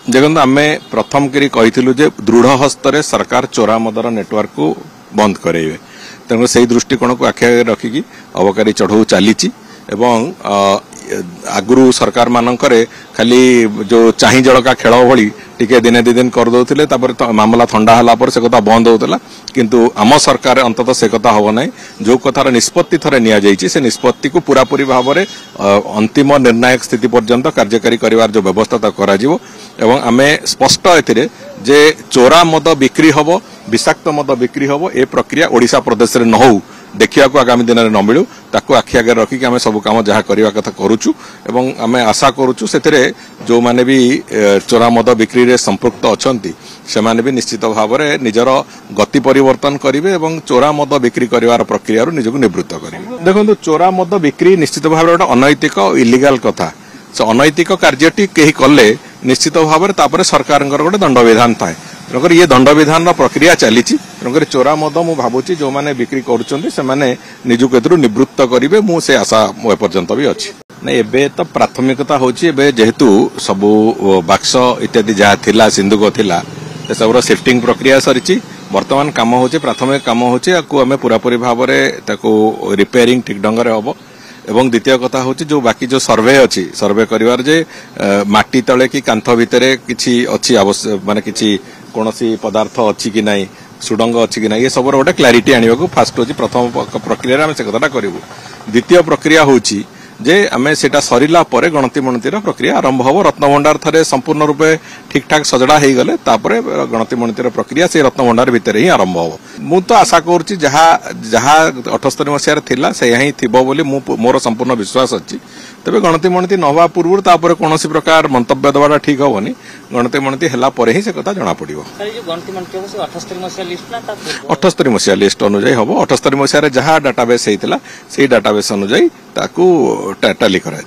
देखो आम प्रथम करी कही दृढ़ हस्तर सरकार चोरा मदर नेटवर्क को बंद करेंगे तेणु से दृष्टिकोण को आखि आगे रखिकी अबकारी चढ़ऊ चली आगु सरकार मानकरे खाली जो चाही जड़का खेल भली टिके दिने दी दिन कर दौले मामला थंडा हला पर से कथा बंद होता किंतु आम सरकार अंततः से कथा हम ना जो कथार निष्पत्ति थरे निया जाइछि से निष्पत्ति को पूरापूरी भाव में अंतिम निर्णायक स्थिति पर्यंत कार्यकारी करिवार जो व्यवस्था करा जिवो एवं आमे स्पष्ट एथिरे जे चोरा मद बिक्री हबो विषाक्त मद बिक्री हबो ए प्रक्रिया ओडिशा प्रदेश रे न हो देखिया को आगामी दिन में न मिलू ताकू आखि आगे रखिक आम सब काम जहाँ करवा कथा करुचु एवं आम आशा करुचु से जो माने भी चोरा मद बिक्री रे संपृक्त अछंती से माने भी निश्चित भाव में निजर गति परिवर्तन करेंगे एवं चोरा मद बिक्री कर प्रक्रिया निजक निवृत्त करेंगे। देखो चोरा मद बिक्री निश्चित भाव में अनैतिक इलिगाल कथा से अनैतिक कार्यटी कहीं कले निश्चित भाव में सरकार गोटे दंड विधान थाए तेणुकर ये दंड विधान प्रक्रिया चली तेणुकर चोरा मद मु भावुची जो मैंने बिक्री करुक निवृत्त करेंगे मुझे आशा एपर्यंत भी अच्छी नहीं एबे तो प्राथमिकता होची एबे जेहेतु सबू बाक्स इत्यादि जहाँ थिला सिंधुक थिला सब शिफ्टिंग प्रक्रिया सरी वर्तमान काम होचे प्राथमिक काम होचे आकु आमे पूरापूरी भाव में ताको रिपेयरिंग ठीक ढंग से हम एवं द्वितीय कथा होची जो बाकी जो सर्वे अच्छी सर्वे करिवार जे माटी तले कि कांथ भितर किछि अच्छी आवश्यक माने किछि कोनोसी पदार्थ अच्छी कि नहीं सुडंग अच्छी कि नहीं ये सब गोटे क्लारिटी आने फास्ट होची प्रथम प्रक्रिया आम से कथाटा करूँ। द्वितीय प्रक्रिया होची जे आमे सेटा सरिला परे गणति मणतिर प्रक्रिया आरंभ हो रत्नभंडार थरे संपूर्ण रूपे ठीक ठाक सजड़ा हो गले तापरे गणति मणतिर प्रक्रिया से रत्नभंडार भितर ही आरंभ हो मु तो आशा करूची जहाँ 78 मसीह थिला से ही थिबो बोली मोर संपूर्ण विश्वास अच्छी तेरे गणति मणति नवा पूर्व तापर कौन प्रकार मंतव्य दवाटा ठीक हेनी गणति मणति है ही से कथा जना पड़ो 78 मसीहा लिस्ट अनुजाई हम 78 मसीह जहाँ डाटाबेस होता से डाटाबेस अनुजाई ताकू टाली करा।